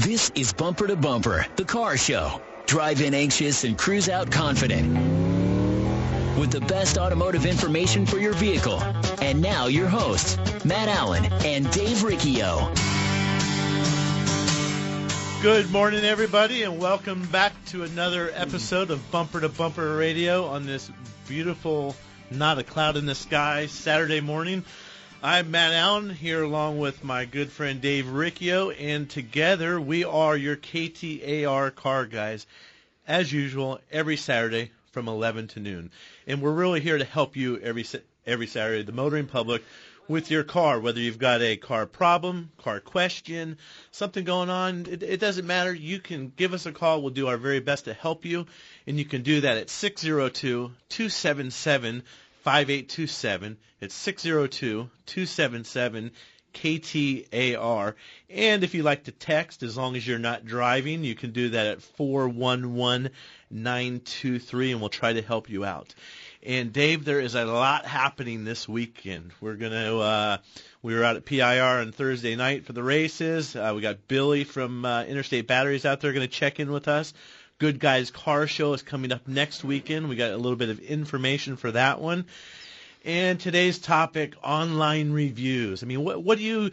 This is Bumper to Bumper, the car show. Drive in anxious and cruise out confident. With the best automotive information for your vehicle. And now your hosts, Matt Allen and Dave Riccio. Good morning, everybody, and welcome back to another episode of Bumper to Bumper Radio on this beautiful, not a cloud in the sky, Saturday morning. I'm Matt Allen here along with my good friend Dave Riccio, and together we are your KTAR car guys, as usual, every Saturday from 11 to noon. And we're really here to help you every Saturday, the motoring public, with your car, whether you've got a car problem, car question, something going on, it doesn't matter. You can give us a call. We'll do our very best to help you, and you can do that at 602-277-5827. It's 602-277-KTAR. And if you like to text, as long as you're not driving, you can do that at 411-923, and we'll try to help you out. And Dave, there is a lot happening this weekend. We were out at PIR on Thursday night for the races. We got Billy from Interstate Batteries out there going to check in with us. Good Guys Car Show is coming up next weekend. We got a little bit of information for that one. And today's topic, online reviews. I mean, what do you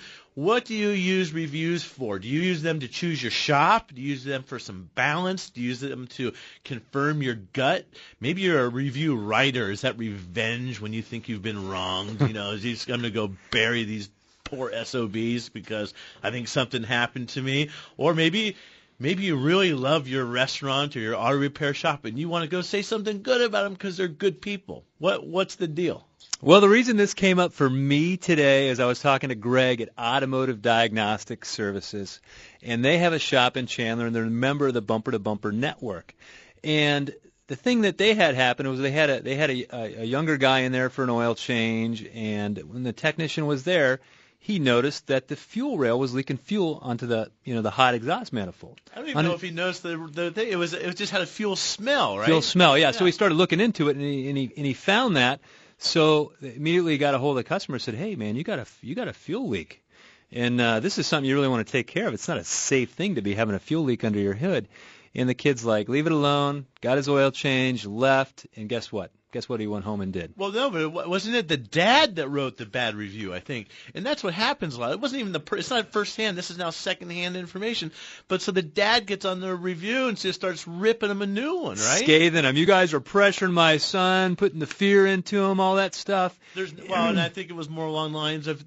use reviews for? Do you use them to choose your shop? Do you use them for some balance? Do you use them to confirm your gut? Maybe you're a review writer. Is that revenge when you think you've been wronged? You know, is he just going to go bury these poor SOBs because I think something happened to me? Or maybe you really love your restaurant or your auto repair shop and you want to go say something good about them because they're good people. What's the deal? Well, the reason this came up for me today is I was talking to Greg at Automotive Diagnostic Services, and they have a shop in Chandler, and they're a member of the Bumper to Bumper network. And the thing that they had happen was they had a younger guy in there for an oil change, and when the technician was there, he noticed that the fuel rail was leaking fuel onto the hot exhaust manifold. I don't even know if he noticed the thing. It just had a fuel smell, right? Fuel smell, yeah. So he started looking into it, and he found that. So immediately he got a hold of the customer and said, "Hey, man, you got a fuel leak, and this is something you really want to take care of. It's not a safe thing to be having a fuel leak under your hood." And the kid's like, "Leave it alone." Got his oil change, left, and guess what? Guess what he went home and did? Well, no, but wasn't it the dad that wrote the bad review, I think? And that's what happens a lot. It wasn't even it's not firsthand. This is now secondhand information. But so the dad gets on the review and just starts ripping him a new one, right? Scathing him. You guys are pressuring my son, putting the fear into him, all that stuff. And I think it was more along the lines of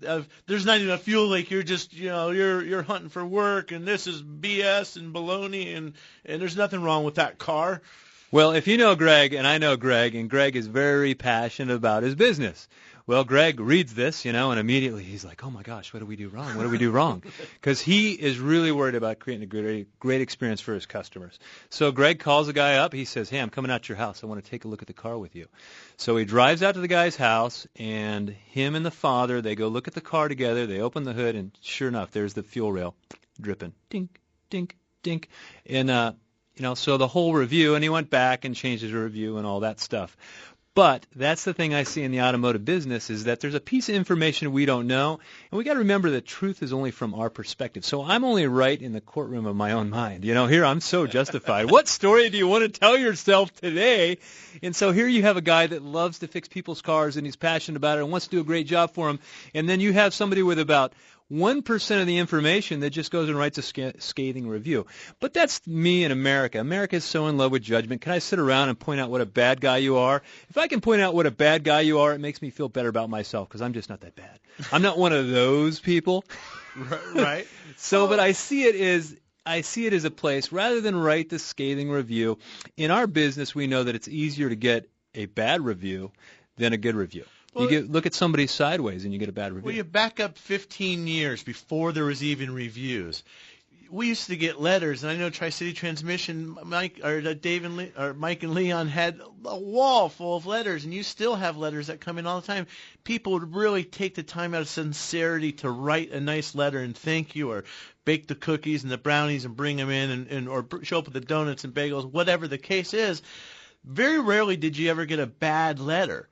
there's not even a fuel leak. You're just, you're hunting for work, and this is BS and baloney, and there's nothing wrong with that car. Well, if you know Greg, and I know Greg, and Greg is very passionate about his business. Well, Greg reads this, and immediately he's like, "Oh my gosh, what do we do wrong? What do we do wrong?" Because he is really worried about creating a great experience for his customers. So Greg calls the guy up. He says, "Hey, I'm coming out to your house. I want to take a look at the car with you." So he drives out to the guy's house, and him and the father, they go look at the car together. They open the hood, and sure enough, there's the fuel rail dripping. Dink, dink, dink. And, so the whole review, and he went back and changed his review and all that stuff. But that's the thing I see in the automotive business is that there's a piece of information we don't know, and we got to remember that truth is only from our perspective. So I'm only right in the courtroom of my own mind. Here I'm so justified. What story do you want to tell yourself today? And so here you have a guy that loves to fix people's cars, and he's passionate about it and wants to do a great job for them. And then you have somebody with about 1% of the information that just goes and writes a scathing review. But that's me in America. America is so in love with judgment. Can I sit around and point out what a bad guy you are? If I can point out what a bad guy you are, it makes me feel better about myself because I'm just not that bad. I'm not one of those people. Right. But I see it as a place, rather than write the scathing review, in our business we know that it's easier to get a bad review than a good review. Well, look at somebody sideways and you get a bad review. Well, you back up 15 years before there was even reviews. We used to get letters, and I know Tri-City Transmission, Mike and Leon had a wall full of letters, and you still have letters that come in all the time. People would really take the time out of sincerity to write a nice letter and thank you, or bake the cookies and the brownies and bring them in, or show up with the donuts and bagels, whatever the case is. Very rarely did you ever get a bad letter.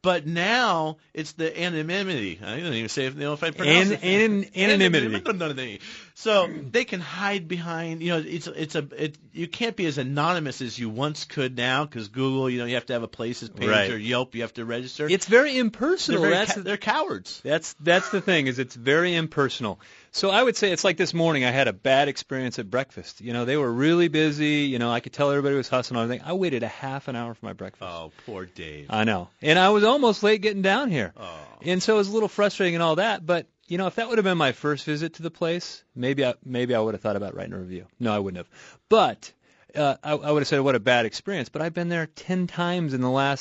But now it's the anonymity. I don't even say if I pronounce it. Anonymity. So they can hide behind, you can't be as anonymous as you once could now because Google, you have to have a places page Right. or Yelp, you have to register. It's very impersonal. They're cowards. That's the thing, is it's very impersonal. So I would say it's like this morning. I had a bad experience at breakfast. They were really busy. I could tell everybody was hustling and everything. I waited a half an hour for my breakfast. Oh, poor Dave. I know. And I was almost late getting down here. Oh. And so it was a little frustrating and all that. But, if that would have been my first visit to the place, maybe I would have thought about writing a review. No, I wouldn't have. But I would have said, what a bad experience. But I've been there 10 times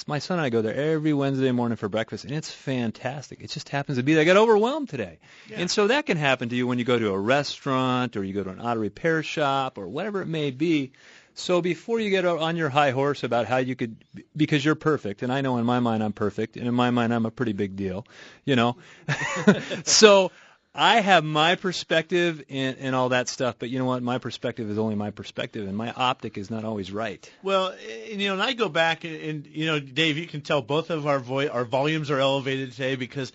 my son and I go there every Wednesday morning for breakfast, and it's fantastic. It just happens to be that I got overwhelmed today. Yeah. And so that can happen to you when you go to a restaurant or you go to an auto repair shop or whatever it may be. So before you get on your high horse about how you could, because you're perfect, and I know in my mind I'm perfect, and in my mind I'm a pretty big deal, So I have my perspective and all that stuff, but you know what? My perspective is only my perspective, and my optic is not always right. Well, and I go back, and Dave, you can tell both of our volumes are elevated today because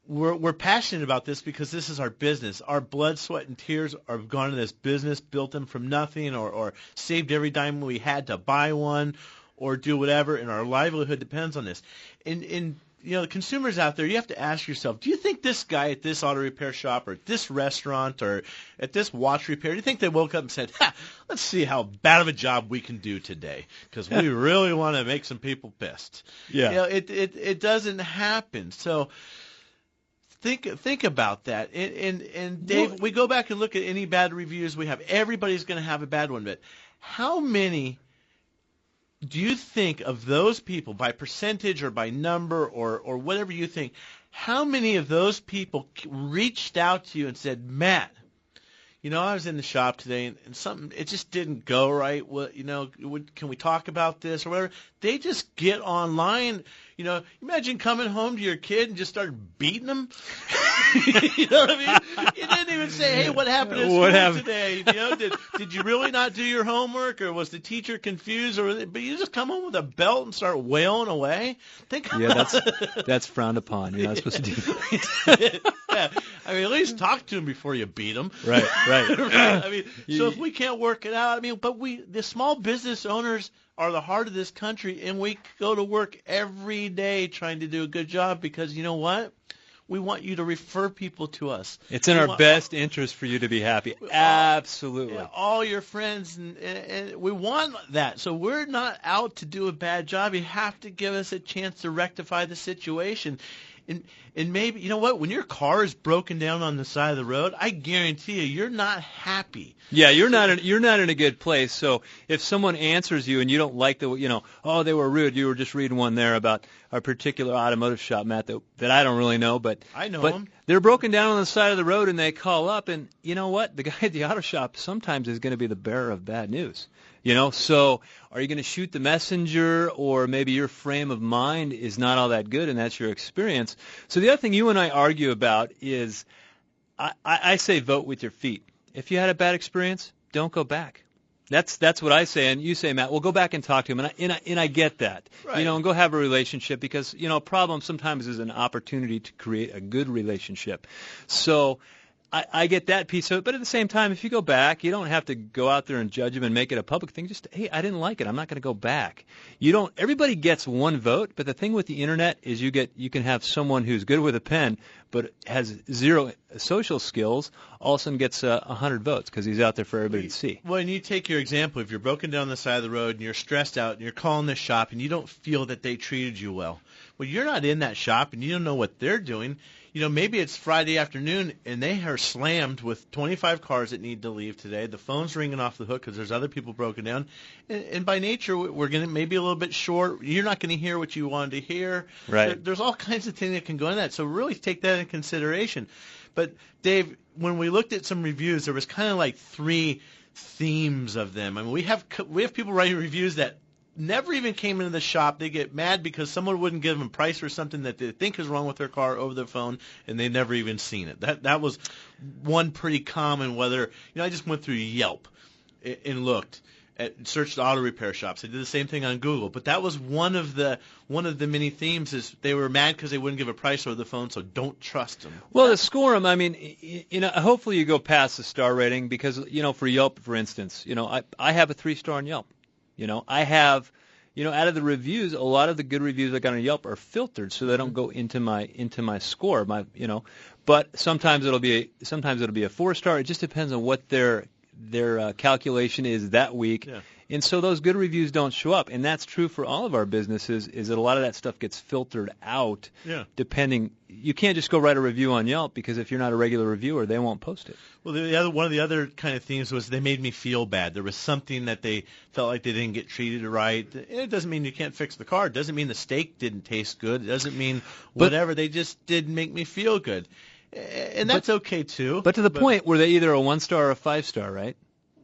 we're passionate about this because this is our business. Our blood, sweat, and tears are gone to this business, built them from nothing, or saved every dime we had to buy one, or do whatever, and our livelihood depends on this. And the consumers out there, you have to ask yourself, do you think this guy at this auto repair shop or at this restaurant or at this watch repair, do you think they woke up and said, let's see how bad of a job we can do today because we really want to make some people pissed? Yeah. It doesn't happen. So think about that. And Dave, we go back and look at any bad reviews we have. Everybody's going to have a bad one, but how many do you think of those people, by percentage or by number or whatever you think, how many of those people reached out to you and said, Matt, I was in the shop today and something, it just didn't go right. Well, can we talk about this or whatever? They just get online. Imagine coming home to your kid and just started beating them. You know what I mean? You didn't even say, hey, what happened at school today? Did you really not do your homework, or was the teacher confused? But you just come home with a belt and start wailing away? That's frowned upon. You're not supposed to do that. Yeah. At least talk to them before you beat them. Right. Right? So if we can't work it out, but the small business owners are the heart of this country, and we go to work every day trying to do a good job because you know what? We want you to refer people to us. It's in our best interest for you to be happy. Absolutely. All your friends, and we want that. So we're not out to do a bad job. You have to give us a chance to rectify the situation. And maybe, you know what, when your car is broken down on the side of the road, I guarantee you're not happy. Yeah, you're not in a good place. So if someone answers you and you don't like they were rude. You were just reading one there about a particular automotive shop, Matt, that I don't really know, but I know them. They're broken down on the side of the road and they call up, and you know what? The guy at the auto shop sometimes is going to be the bearer of bad news. So are you going to shoot the messenger, or maybe your frame of mind is not all that good and that's your experience? So the other thing you and I argue about is I say vote with your feet. If you had a bad experience, don't go back. That's what I say, and you say, Matt, well, go back and talk to him, and I get that, right. And go have a relationship because, a problem sometimes is an opportunity to create a good relationship. So I get that piece of it, but at the same time, if you go back, you don't have to go out there and judge him and make it a public thing. Just, hey, I didn't like it. I'm not going to go back. Everybody gets one vote, but the thing with the internet is you can have someone who's good with a pen but has zero social skills, all of a sudden gets 100 votes because he's out there for everybody to see. Well, and you take your example, if you're broken down the side of the road and you're stressed out and you're calling this shop and you don't feel that they treated you well. Well, you're not in that shop and you don't know what they're doing. Maybe it's Friday afternoon and they are slammed with 25 cars that need to leave today. The phone's ringing off the hook because there's other people broken down. And by nature, we're going to maybe a little bit short. You're not going to hear what you wanted to hear. Right. There's all kinds of things that can go in that. So really take that into consideration. But, Dave, when we looked at some reviews, there was kind of like 3 themes of them. We have people writing reviews that never even came into the shop. They get mad because someone wouldn't give them a price for something that they think is wrong with their car over the phone, and they've never even seen it. That was one pretty common. Whether I just went through Yelp and looked, searched auto repair shops. I did the same thing on Google. But that was one of the many themes is they were mad because they wouldn't give a price over the phone, so don't trust them. Well, to score them, I mean, hopefully you go past the star rating because, for Yelp, for instance, I have a 3-star on Yelp. I have, out of the reviews, a lot of the good reviews I got on Yelp are filtered so they don't go into my score. But sometimes it'll be a 4-star. It just depends on what their calculation is that week. Yeah. And so those good reviews don't show up. And that's true for all of our businesses, is that a lot of that stuff gets filtered out. Yeah. You can't just go write a review on Yelp because if you're not a regular reviewer, they won't post it. Well, one of the other kind of themes was they made me feel bad. There was something that they felt like they didn't get treated right. It doesn't mean you can't fix the car. It doesn't mean the steak didn't taste good. It doesn't mean whatever. They just didn't make me feel good. And that's okay, too. But to the point where they either a 1-star or a 5-star, right?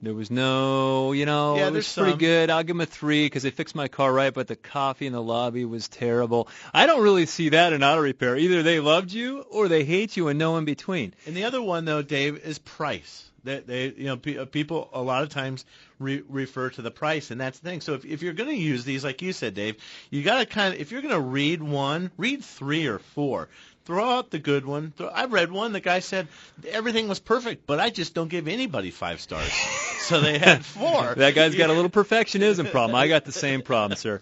There was no, it was pretty good. I'll give them a 3 because they fixed my car right, but the coffee in the lobby was terrible. I don't really see that in auto repair. Either they loved you or they hate you and no in between. And the other one, though, Dave, is price. People a lot of times refer to the price, and that's the thing. So if you're going to use these, like you said, Dave, you got to if you're going to read one, read 3 or 4. Throw out the good one. I read one. The guy said everything was perfect, but I just don't give anybody 5 stars. So they had 4. That guy's got a little perfectionism problem. I got the same problem, sir.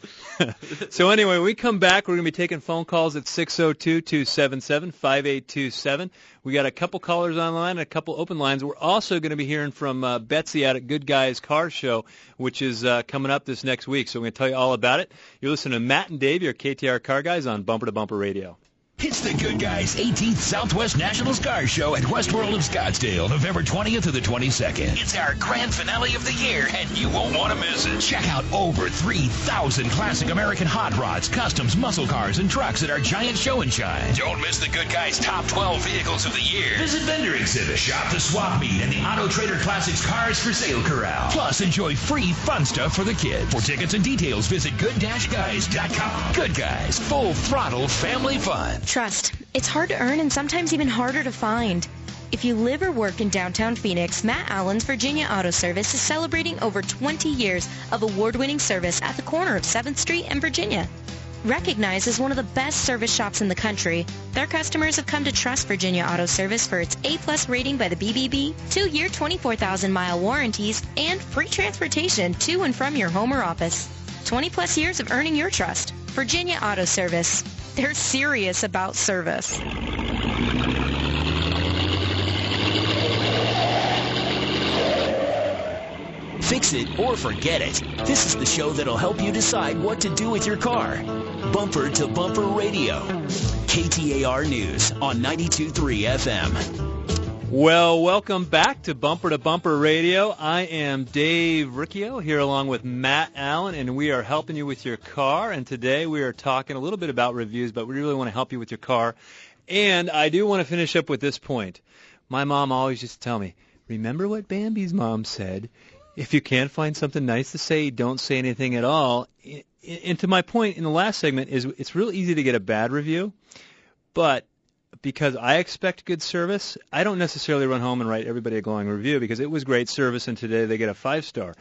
So anyway, when we come back, we're going to be taking phone calls at 602-277-5827. We got a couple callers online and a couple open lines. We're also going to be hearing from Betsy out at Good Guys Car Show, which is coming up this next week. So we're going to tell you all about it. You're listening to Matt and Dave, your KTAR Car Guys on Bumper to Bumper Radio. It's the Good Guys 18th Southwest Nationals Car Show at Westworld of Scottsdale, November 20th to the 22nd. It's our grand finale of the year, and you won't want to miss it. Check out over 3,000 classic American hot rods, customs, muscle cars, and trucks at our giant show and shine. Don't miss the Good Guys top 12 vehicles of the year. Visit vendor exhibit, shop the swap meet, and the Auto Trader Classics Cars for Sale Corral. Plus, enjoy free fun stuff for the kids. For tickets and details, visit good-guys.com. Good Guys, full throttle family fun. Trust. It's hard to earn and sometimes even harder to find. If you live or work in downtown Phoenix, Matt Allen's Virginia Auto Service is celebrating over 20 years of award-winning service at the corner of 7th Street and Virginia. Recognized as one of the best service shops in the country, their customers have come to trust Virginia Auto Service for its A+ rating by the BBB, 2-year 24,000-mile warranties, and free transportation to and from your home or office. 20+ years of earning your trust. Virginia Auto Service. They're serious about service. Fix it or forget it. This is the show that'll help you decide what to do with your car. Bumper to Bumper Radio. KTAR News on 92.3 FM. Well, welcome back to Bumper Radio. I am Dave Riccio here along with Matt Allen, and we are helping you with your car. And today we are talking a little bit about reviews, but we really want to help you with your car. And I do want to finish up with this point. My mom always used to tell me, remember what Bambi's mom said? If you can't find something nice to say, don't say anything at all. And to my point in the last segment is it's real easy to get a bad review, but because I expect good service, I don't necessarily run home and write everybody a glowing review because it was great service and today they get a 5-star.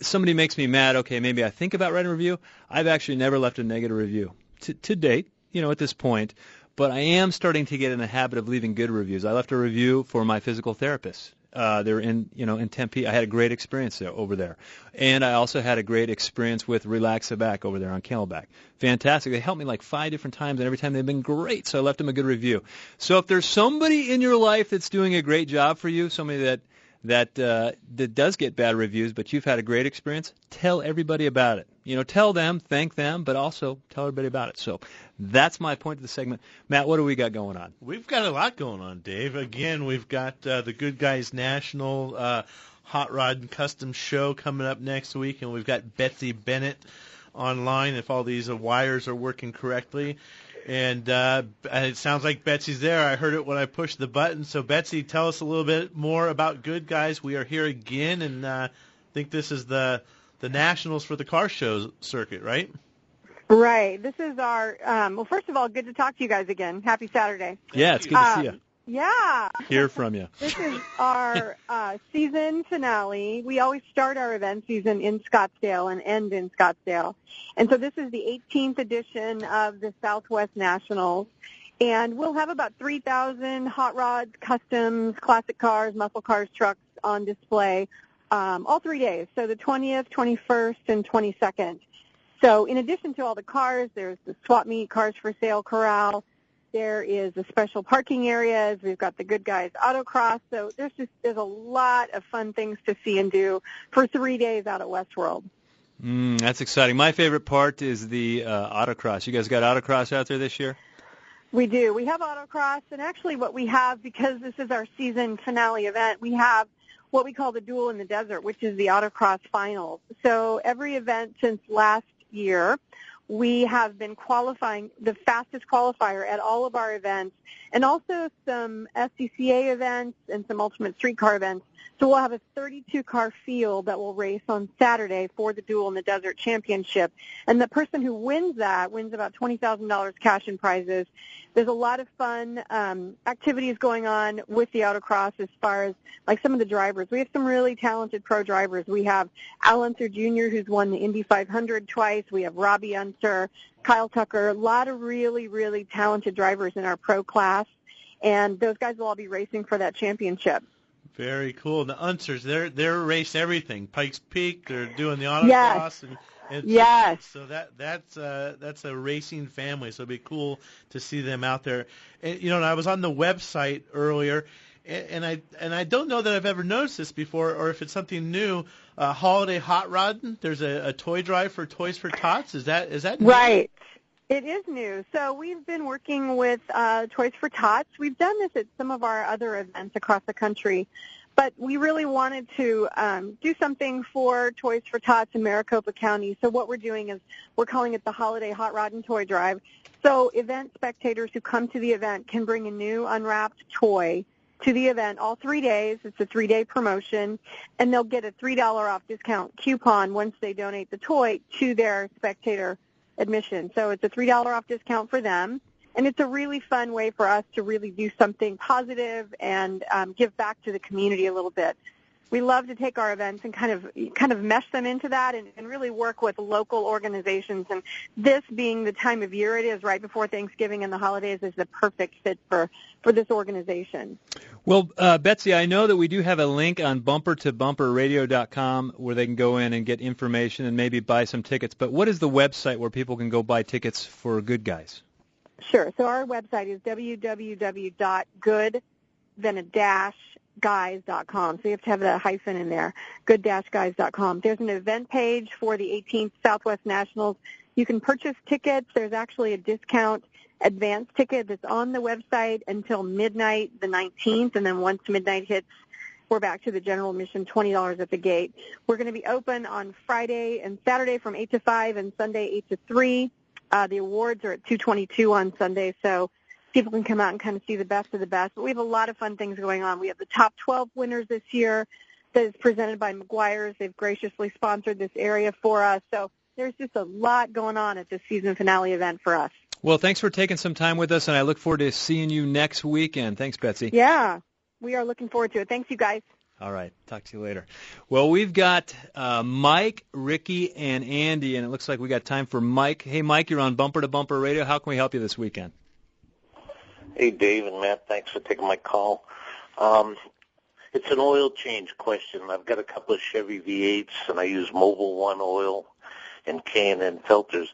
Somebody makes me mad, okay, maybe I think about writing a review. I've actually never left a negative review to date, at this point, but I am starting to get in the habit of leaving good reviews. I left a review for my physical therapist. They're in Tempe. I had a great experience over there. And I also had a great experience with Relax-A-Back over there on Camelback. Fantastic. They helped me like 5 different times, and every time they've been great, so I left them a good review. So if there's somebody in your life that's doing a great job for you, somebody that does get bad reviews, but you've had a great experience, tell everybody about it. Tell them, thank them, but also tell everybody about it. So that's my point of the segment. Matt, what do we got going on? We've got a lot going on, Dave. Again, we've got the Good Guys National Hot Rod and Custom Show coming up next week, and we've got Betsy Bennett online if all these wires are working correctly. And it sounds like Betsy's there. I heard it when I pushed the button. So, Betsy, tell us a little bit more about Good Guys. We are here again, and I think this is the Nationals for the car show circuit, right? Right. This is our, well, first of all, good to talk to you guys again. Happy Saturday. Yeah, it's good to see you. Yeah. hear from you. This is our season finale. We always start our event season in Scottsdale and end in Scottsdale. And so this is the 18th edition of the Southwest Nationals. And we'll have about 3,000 hot rods, customs, classic cars, muscle cars, trucks on display all 3 days. So the 20th, 21st, and 22nd. So in addition to all the cars, there's the swap meet, cars for sale corral. There is a special parking areas. We've got the Good Guys Autocross. So there's a lot of fun things to see and do for 3 days out at Westworld. That's exciting. My favorite part is the autocross. You guys got autocross out there this year? We do. We have autocross, and actually what we have, because this is our season finale event, we have what we call the Duel in the Desert, which is the autocross finals. So every event since last year, we have been qualifying the fastest qualifier at all of our events, and also some SCCA events and some Ultimate Streetcar events. So we'll have a 32-car field that will race on Saturday for the Duel in the Desert Championship. And the person who wins that wins about $20,000 cash and prizes. There's a lot of fun activities going on with the autocross as far as like some of the drivers. We have some really talented pro drivers. We have Al Unser Jr., who's won the Indy 500 twice. We have Robbie Unser, Kyle Tucker, a lot of really, really talented drivers in our pro class. And those guys will all be racing for that championship. Very cool. The Unsers, they're race everything. Pikes Peak, they're doing the autocross. Yes. Yes. So that's a racing family. So it'd be cool to see them out there. And, I was on the website earlier, and I don't know that I've ever noticed this before, or if it's something new. Holiday Hot Rodding. There's a toy drive for Toys for Tots. Is that new? Right? It is new. So we've been working with Toys for Tots. We've done this at some of our other events across the country, but we really wanted to do something for Toys for Tots in Maricopa County. So what we're doing is we're calling it the Holiday Hot Rod and Toy Drive. So event spectators who come to the event can bring a new unwrapped toy to the event all 3 days. It's a 3-day promotion, and they'll get a $3 off discount coupon once they donate the toy to their spectator admission. So it's a $3 off discount for them, and it's a really fun way for us to really do something positive and give back to the community a little bit. We love to take our events and kind of mesh them into that and really work with local organizations. And this being the time of year it is, right before Thanksgiving and the holidays, is the perfect fit for this organization. Well, Betsy, I know that we do have a link on bumpertobumperradio.com where they can go in and get information and maybe buy some tickets. But what is the website where people can go buy tickets for Good Guys? Sure. So our website is www.good-guys.com. So you have to have a hyphen in there, good-guys.com. There's an event page for the 18th Southwest Nationals. You can purchase tickets. There's actually a discount advance ticket that's on the website until midnight the 19th, and then once midnight hits, we're back to the general admission, $20 at the gate. We're going to be open on Friday and Saturday from 8 to 5 and Sunday 8 to 3. The awards are at 2:22 on Sunday, so people can come out and kind of see the best of the best. But we have a lot of fun things going on. We have the top 12 winners this year that is presented by McGuire's. They've graciously sponsored this area for us. So there's just a lot going on at this season finale event for us. Well, thanks for taking some time with us, and I look forward to seeing you next weekend. Thanks, Betsy. Yeah, we are looking forward to it. Thanks, you guys. All right. Talk to you later. Well, we've got Mike, Ricky, and Andy, and it looks like we got time for Mike. Hey, Mike, you're on Bumper to Bumper Radio. How can we help you this weekend? Hey, Dave and Matt. Thanks for taking my call. It's an oil change question. I've got a couple of Chevy V8s, and I use Mobil 1 oil and K&N filters.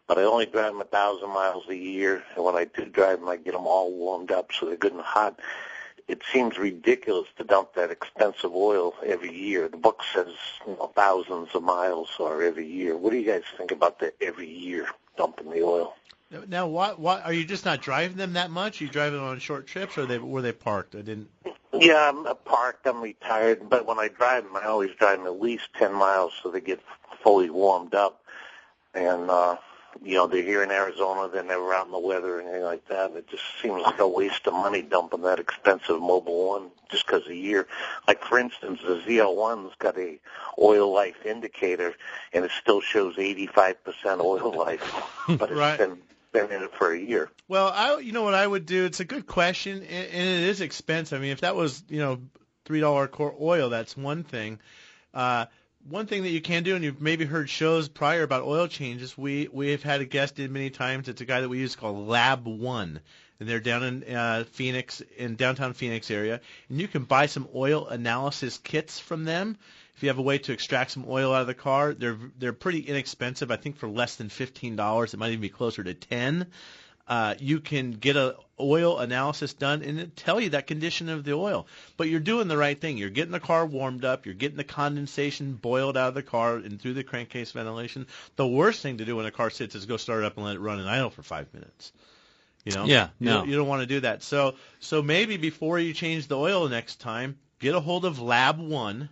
But I only drive them 1,000 miles a year, and when I do drive them, I get them all warmed up so they're good and hot. It seems ridiculous to dump that expensive oil every year. The book says thousands of miles or every year. What do you guys think about that every year, dumping the oil? Now, what are you just not driving them that much? Are you driving them on short trips, or were they parked? I didn't. Yeah, I'm parked. I'm retired. But when I drive them, I always drive them at least 10 miles so they get fully warmed up. And they're here in Arizona. They're never out in the weather or anything like that. It just seems like a waste of money dumping that expensive Mobil 1 just because a year. Like, for instance, the ZL1's got a oil life indicator, and it still shows 85% oil life. But Right. been in it for a year. Well, you know what I would do? It's a good question, and it is expensive. I mean, if that was, $3 core oil, that's one thing. One thing that you can do, and you've maybe heard shows prior about oil changes, we have had a guest in many times. It's a guy that we use called Lab One, and they're down in Phoenix, in downtown Phoenix area, and you can buy some oil analysis kits from them. If you have a way to extract some oil out of the car, they're pretty inexpensive. I think for less than $15, it might even be closer to $10. You can get a oil analysis done, and it'll tell you that condition of the oil. But you're doing the right thing. You're getting the car warmed up. You're getting the condensation boiled out of the car and through the crankcase ventilation. The worst thing to do when a car sits is go start it up and let it run and idle for 5 minutes. Yeah, no. You don't want to do that. So maybe before you change the oil next time, get a hold of Lab One.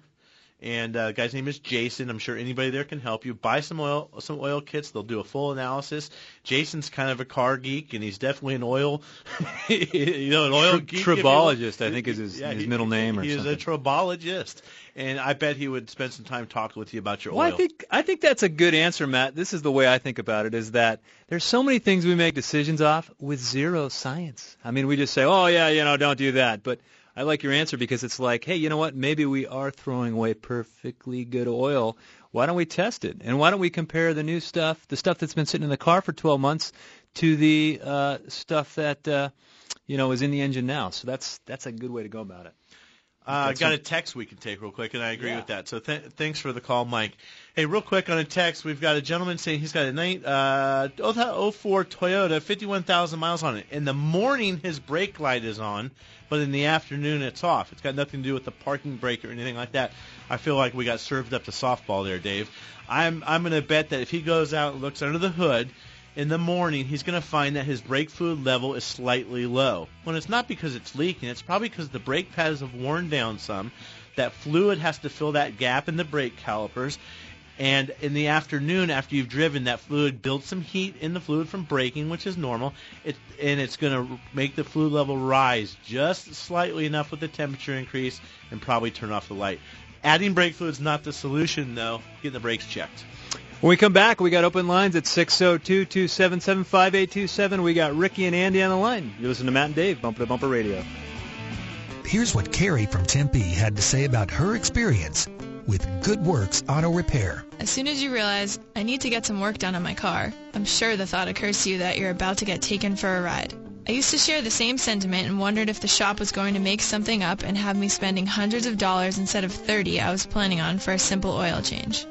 And the guy's name is Jason. I'm sure anybody there can help you. Buy some oil kits. They'll do a full analysis. Jason's kind of a car geek, and he's definitely an oil, an oil geek. Tribologist, I think is his middle name or something. He's a tribologist, and I bet he would spend some time talking with you about your oil. I think that's a good answer, Matt. This is the way I think about it, is that there's so many things we make decisions off with zero science. I mean, we just say, oh, yeah, don't do that. But I like your answer because it's like, hey, you know what? Maybe we are throwing away perfectly good oil. Why don't we test it? And why don't we compare the new stuff, the stuff that's been sitting in the car for 12 months, to the stuff that is in the engine now? So that's a good way to go about it. Got a text we can take real quick, and I agree with that. So thanks for the call, Mike. Hey, real quick on a text, we've got a gentleman saying he's got a 04 Toyota, 51,000 miles on it. In the morning, his brake light is on, but in the afternoon, it's off. It's got nothing to do with the parking brake or anything like that. I feel like we got served up to softball there, Dave. I'm going to bet that if he goes out and looks under the hood, in the morning, he's going to find that his brake fluid level is slightly low. Well, it's not because it's leaking. It's probably because the brake pads have worn down some. That fluid has to fill that gap in the brake calipers. And in the afternoon, after you've driven, that fluid builds some heat in the fluid from braking, which is normal. And it's going to make the fluid level rise just slightly enough with the temperature increase and probably turn off the light. Adding brake fluid is not the solution, though. Getting the brakes checked. When we come back, we got open lines at 602-277-5827. We got Ricky and Andy on the line. You listen to Matt and Dave, Bumper to Bumper Radio. Here's what Carrie from Tempe had to say about her experience with Good Works Auto Repair. As soon as you realize, I need to get some work done on my car, I'm sure the thought occurs to you that you're about to get taken for a ride. I used to share the same sentiment and wondered if the shop was going to make something up and have me spending hundreds of dollars instead of $30 I was planning on for a simple oil change.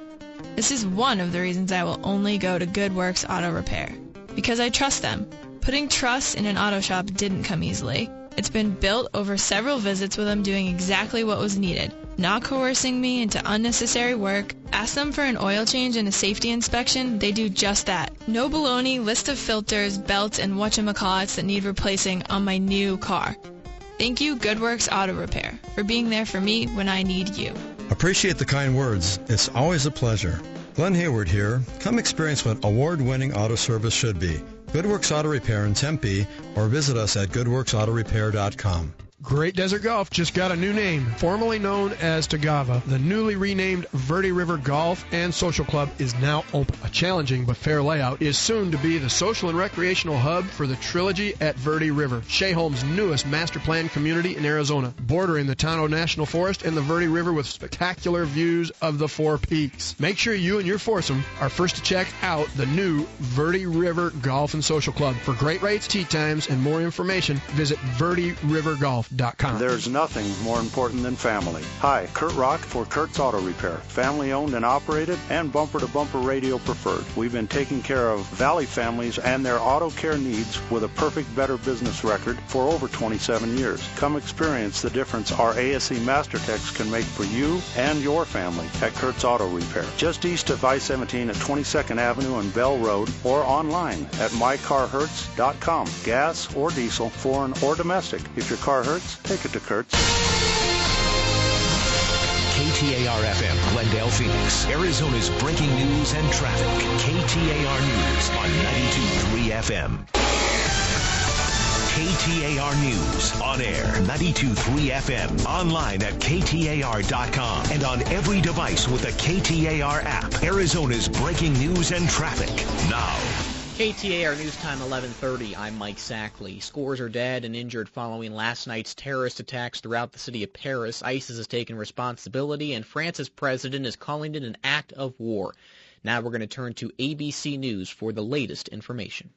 This is one of the reasons I will only go to Good Works Auto Repair. Because I trust them. Putting trust in an auto shop didn't come easily. It's been built over several visits with them doing exactly what was needed, not coercing me into unnecessary work. Ask them for an oil change and a safety inspection, they do just that. No baloney, list of filters, belts, and whatchamacallits that need replacing on my new car. Thank you, Good Works Auto Repair, for being there for me when I need you. Appreciate the kind words. It's always a pleasure. Glenn Hayward here. Come experience what award-winning auto service should be. Good Works Auto Repair in Tempe, or visit us at goodworksautorepair.com. Great Desert Golf just got a new name, formerly known as Tagava. The newly renamed Verde River Golf and Social Club is now open. A challenging but fair layout is soon to be the social and recreational hub for the Trilogy at Verde River, Shea Holmes' newest master plan community in Arizona, bordering the Tonto National Forest and the Verde River with spectacular views of the Four Peaks. Make sure you and your foursome are first to check out the new Verde River Golf and Social Club. For great rates, tee times, and more information, visit verderivergolf.com. There's nothing more important than family. Hi, Kurt Rock for Kurt's Auto Repair. Family owned and operated and bumper to bumper radio preferred. We've been taking care of Valley families and their auto care needs with a perfect better business record for over 27 years. Come experience the difference our ASE Master Techs can make for you and your family at Kurt's Auto Repair. Just east of I-17 at 22nd Avenue and Bell Road, or online at mycarhurts.com. Gas or diesel, foreign or domestic. If your car hurts, take it to Kurt's. KTAR-FM, Glendale, Phoenix, Arizona's breaking news and traffic. KTAR News on 92.3 FM. KTAR News, on air, 92.3 FM, online at KTAR.com, and on every device with the KTAR app. Arizona's breaking news and traffic. Now, KTAR News Time 11:30. I'm Mike Sackley. Scores are dead and injured following last night's terrorist attacks throughout the city of Paris. ISIS has taken responsibility, and France's president is calling it an act of war. Now we're going to turn to ABC News for the latest information.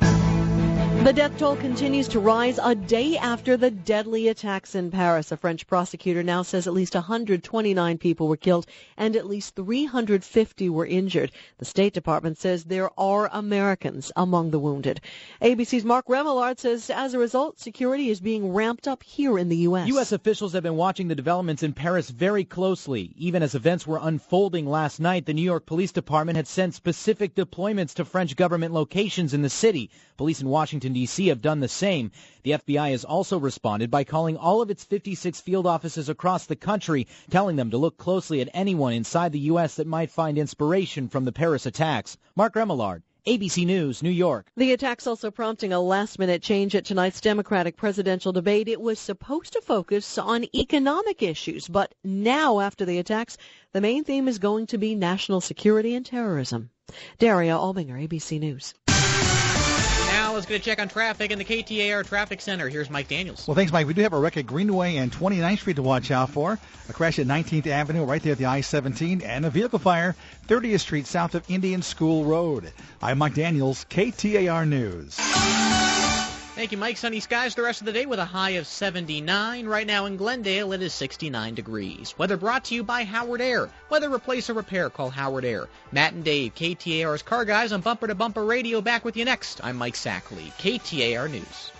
The death toll continues to rise a day after the deadly attacks in Paris. A French prosecutor now says at least 129 people were killed and at least 350 were injured. The State Department says there are Americans among the wounded. ABC's Mark Remillard says as a result, security is being ramped up here in the U.S. U.S. officials have been watching the developments in Paris very closely. Even as events were unfolding last night, the New York Police Department had sent specific deployments to French government locations in the city. Police in Washington, D.C. have done the same. The FBI has also responded by calling all of its 56 field offices across the country, telling them to look closely at anyone inside the U.S. that might find inspiration from the Paris attacks. Mark Remillard, ABC News, New York. The attacks also prompting a last-minute change at tonight's Democratic presidential debate. It was supposed to focus on economic issues, but now after the attacks, the main theme is going to be national security and terrorism. Daria Albinger, ABC News. Now let's get a check on traffic in the KTAR Traffic Center. Here's Mike Daniels. Well, thanks, Mike. We do have a wreck at Greenway and 29th Street to watch out for. A crash at 19th Avenue right there at the I-17. And a vehicle fire 30th Street south of Indian School Road. I'm Mike Daniels, KTAR News. Thank you, Mike. Sunny skies the rest of the day with a high of 79. Right now in Glendale, it is 69 degrees. Weather brought to you by Howard Air. Whether replace or repair, call Howard Air. Matt and Dave, KTAR's Car Guys on Bumper to Bumper Radio. Back with you next. I'm Mike Sackley, KTAR News.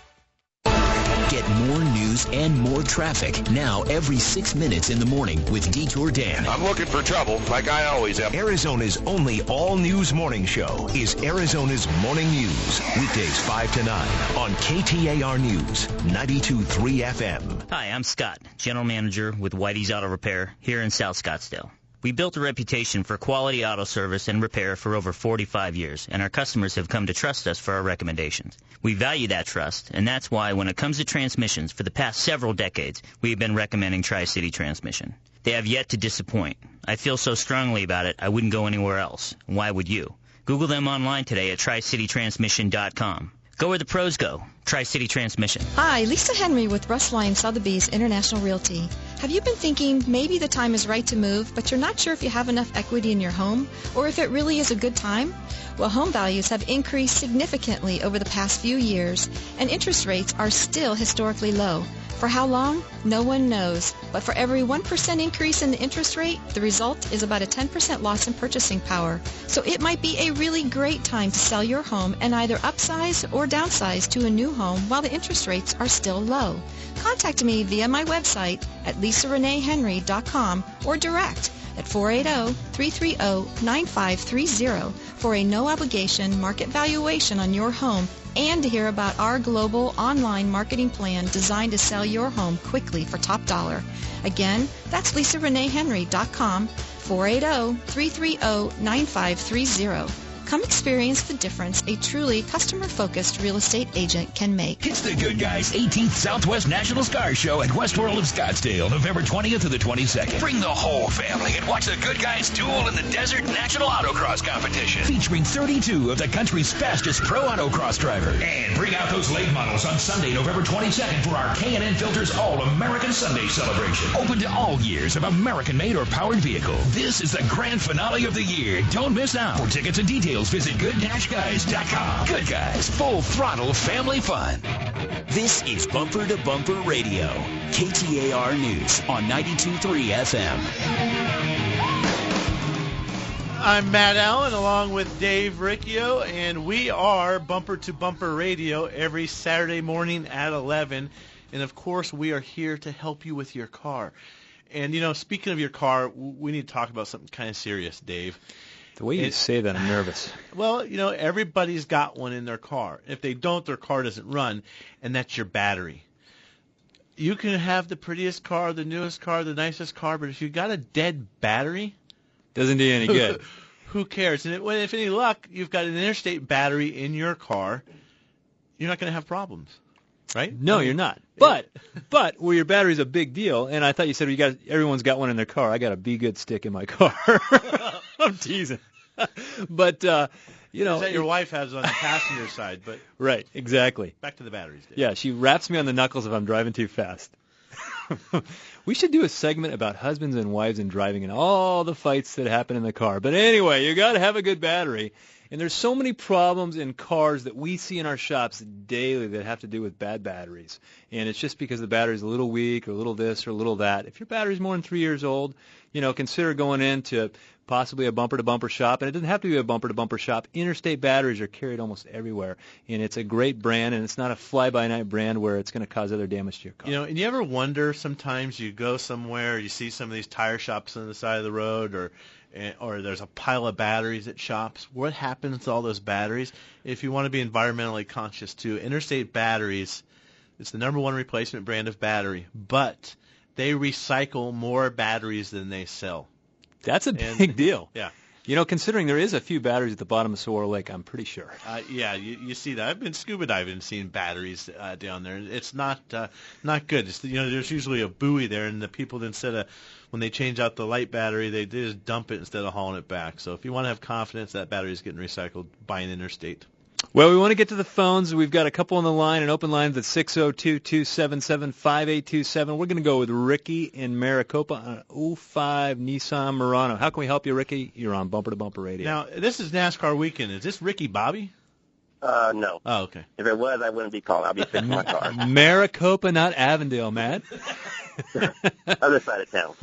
Get more news and more traffic now every 6 minutes in the morning with Detour Dan. I'm looking for trouble, like I always am. Arizona's only all-news morning show is Arizona's Morning News. Weekdays 5 to 9 on KTAR News, 92.3 FM. Hi, I'm Scott, General Manager with Whitey's Auto Repair here in South Scottsdale. We built a reputation for quality auto service and repair for over 45 years, and our customers have come to trust us for our recommendations. We value that trust, and that's why when it comes to transmissions, for the past several decades, we have been recommending Tri-City Transmission. They have yet to disappoint. I feel so strongly about it, I wouldn't go anywhere else. Why would you? Google them online today at tricitytransmission.com. Go where the pros go. Tri-City Transmission. Hi, Lisa Henry with Russ Lyon Sotheby's International Realty. Have you been thinking maybe the time is right to move, but you're not sure if you have enough equity in your home or if it really is a good time? Well, home values have increased significantly over the past few years, and interest rates are still historically low. For how long? No one knows. But for every 1% increase in the interest rate, the result is about a 10% loss in purchasing power. So it might be a really great time to sell your home and either upsize or downsize to a new home while the interest rates are still low. Contact me via my website at lisareneehenry.com or direct at 480-330-9530 for a no-obligation market valuation on your home and to hear about our global online marketing plan designed to sell your home quickly for top dollar. Again, that's lisareneehenry.com, 480-330-9530. Come experience the difference a truly customer-focused real estate agent can make. It's the Good Guys 18th Southwest National Car Show at Westworld of Scottsdale, November 20th to the 22nd. Bring the whole family and watch the Good Guys duel in the Desert National Autocross Competition, featuring 32 of the country's fastest pro autocross drivers. And bring out those late models on Sunday, November 22nd for our K&N Filters All-American Sunday celebration. Open to all years of American-made or powered vehicle. This is the grand finale of the year. Don't miss out. For tickets and details, visit good-guys.com. Good Guys, full throttle family fun. This is Bumper to Bumper Radio, KTAR News on 92.3 FM. I'm Matt Allen along with Dave Riccio, and we are Bumper to Bumper Radio every Saturday morning at 11. And, of course, we are here to help you with your car. And, you know, speaking of your car, we need to talk about something kind of serious, Dave. The way you say that, I'm nervous. Well, you know, everybody's got one in their car. If they don't, their car doesn't run, and that's your battery. You can have the prettiest car, the newest car, the nicest car, but if you got a dead battery, doesn't do you any good. Who cares? And if any luck, you've got an Interstate Battery in your car, you're not going to have problems, right? No, you're not. But well, your battery's a big deal, and I thought you said everyone's got one in their car. I got a Be Good stick in my car. I'm teasing. But that your wife has on the passenger side, but right, exactly. Back to the batteries, Dave. Yeah, she raps me on the knuckles if I'm driving too fast. We should do a segment about husbands and wives and driving and all the fights that happen in the car. But anyway, you got to have a good battery. And there's so many problems in cars that we see in our shops daily that have to do with bad batteries. And it's just because the battery's a little weak or a little this or a little that. If your battery's more than 3 years old, consider going into possibly a bumper-to-bumper shop. And it doesn't have to be a bumper-to-bumper shop. Interstate Batteries are carried almost everywhere. And it's a great brand, and it's not a fly-by-night brand where it's going to cause other damage to your car. And you ever wonder sometimes you go somewhere, you see some of these tire shops on the side of the road, or there's a pile of batteries at shops. What happens to all those batteries? If you want to be environmentally conscious too, Interstate Batteries, it's the #1 replacement brand of battery, but they recycle more batteries than they sell. That's a big deal. Yeah. Considering there is a few batteries at the bottom of Saguaro Lake, I'm pretty sure. Yeah, you see that. I've been scuba diving and seen batteries down there. It's not good. It's, there's usually a buoy there, and the people, instead of when they change out the light battery, they just dump it instead of hauling it back. So if you want to have confidence that battery is getting recycled, buy an Interstate. Well, we want to get to the phones. We've got a couple on the line, an open line at 602-277-5827. We're going to go with Ricky in Maricopa on an 05 Nissan Murano. How can we help you, Ricky? You're on Bumper to Bumper Radio. Now, this is NASCAR weekend. Is this Ricky Bobby? No. Oh, okay. If it was, I wouldn't be calling. I'll be fixing my car. Maricopa, not Avondale, Matt. Other side of town.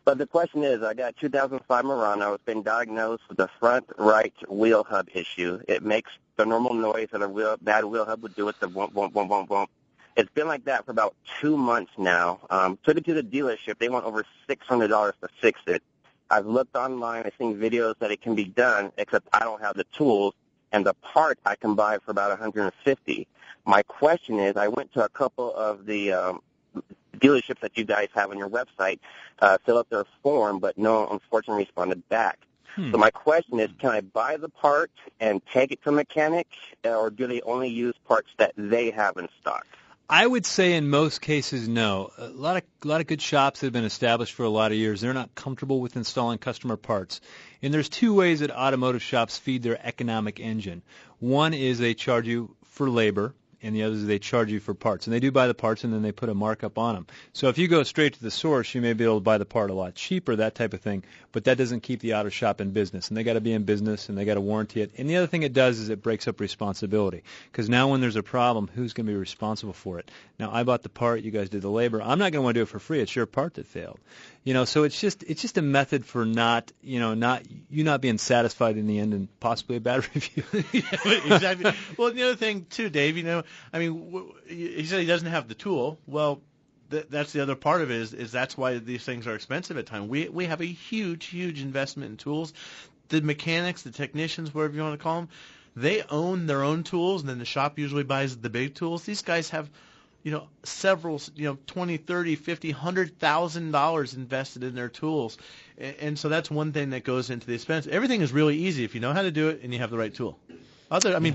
But the question is, I got a 2005 Murano. It's been diagnosed with a front right wheel hub issue. It makes the normal noise that a bad wheel hub would do with the womp, womp, womp, womp, womp. It's been like that for about 2 months now. Took it to the dealership. They want over $600 to fix it. I've looked online. I've seen videos that it can be done, except I don't have the tools. And the part I can buy for about $150. My question is, I went to a couple of the dealerships that you guys have on your website, fill out their form, but no, unfortunately, responded back. So my question is, can I buy the part and take it to a mechanic, or do they only use parts that they have in stock? I would say in most cases, no. A lot of good shops that have been established for a lot of years, they're not comfortable with installing customer parts. And there's two ways that automotive shops feed their economic engine. One is they charge you for labor, and the other is they charge you for parts. And they do buy the parts, and then they put a markup on them. So if you go straight to the source, you may be able to buy the part a lot cheaper, that type of thing. But that doesn't keep the auto shop in business. And they got to be in business, and they got to warranty it. And the other thing it does is it breaks up responsibility. Because now when there's a problem, who's going to be responsible for it? Now, I bought the part. You guys did the labor. I'm not going to want to do it for free. It's your part that failed. So it's just a method for not being satisfied in the end and possibly a bad review. Yeah, exactly. Well, the other thing too, Dave. He said he doesn't have the tool. Well, that's the other part of it is that's why these things are expensive at times. We have a huge investment in tools. The mechanics, the technicians, whatever you want to call them, they own their own tools, and then the shop usually buys the big tools. These guys have several, $20, $30, $50, $100,000 invested in their tools. And so that's one thing that goes into the expense. Everything is really easy if you know how to do it and you have the right tool.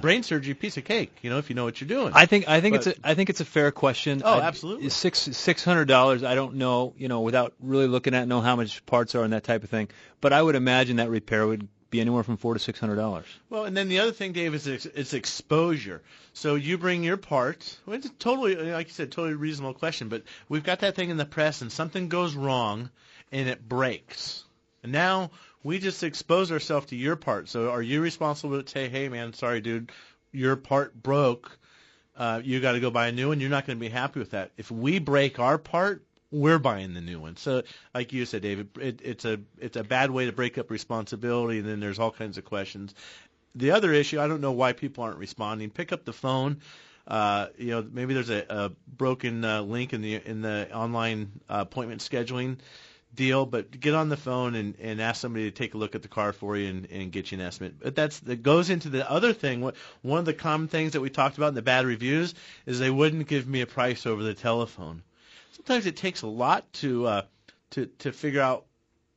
Brain surgery, piece of cake, if you know what you're doing. I think it's a fair question. Oh, absolutely. $600, I don't know, without really looking at know how much parts are and that type of thing. But I would imagine that repair would be anywhere from $400 to $600. Well, and then the other thing, Dave, is it's exposure. So you bring your part. Well, it's totally, like you said, totally reasonable question. But we've got that thing in the press, and something goes wrong, and it breaks. And now we just expose ourselves to your part. So are you responsible to say, hey, man, sorry, dude, your part broke. You got to go buy a new one. You're not going to be happy with that. If we break our part, we're buying the new one. So, like you said, David, it's a bad way to break up responsibility, and then there's all kinds of questions. The other issue, I don't know why people aren't responding. Pick up the phone. Maybe there's a broken link in the online appointment scheduling deal, but get on the phone and ask somebody to take a look at the car for you and get you an estimate. But that goes into the other thing. One of the common things that we talked about in the bad reviews is they wouldn't give me a price over the telephone. Sometimes it takes a lot to figure out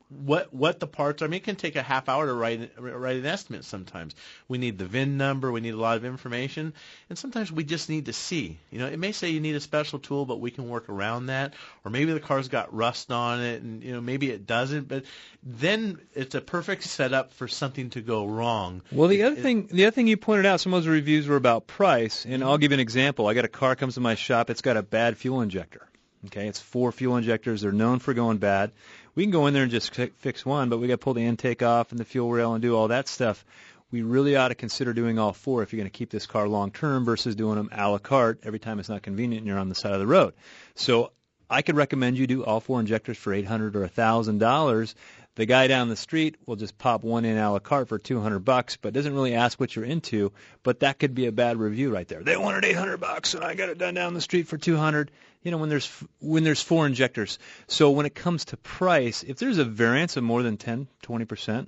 what the parts are. I mean, it can take a half hour to write an estimate sometimes. We need the VIN number. We need a lot of information. And sometimes we just need to see. It may say you need a special tool, but we can work around that. Or maybe the car's got rust on it, and maybe it doesn't. But then it's a perfect setup for something to go wrong. Well, the other thing you pointed out, some of those reviews were about price. And I'll give you an example. I got a car comes to my shop. It's got a bad fuel injector. Okay, it's 4 fuel injectors. They're known for going bad. We can go in there and just fix one, but we got to pull the intake off and the fuel rail and do all that stuff. We really ought to consider doing all 4 if you're going to keep this car long term versus doing them a la carte every time it's not convenient and you're on the side of the road. So I could recommend you do all 4 injectors for $800 or $1,000. The guy down the street will just pop one in a la carte for $200, but doesn't really ask what you're into. But that could be a bad review right there. They wanted $800, and I got it done down the street for $200. When there's 4 injectors. So when it comes to price, if there's a variance of more than 10, 20%,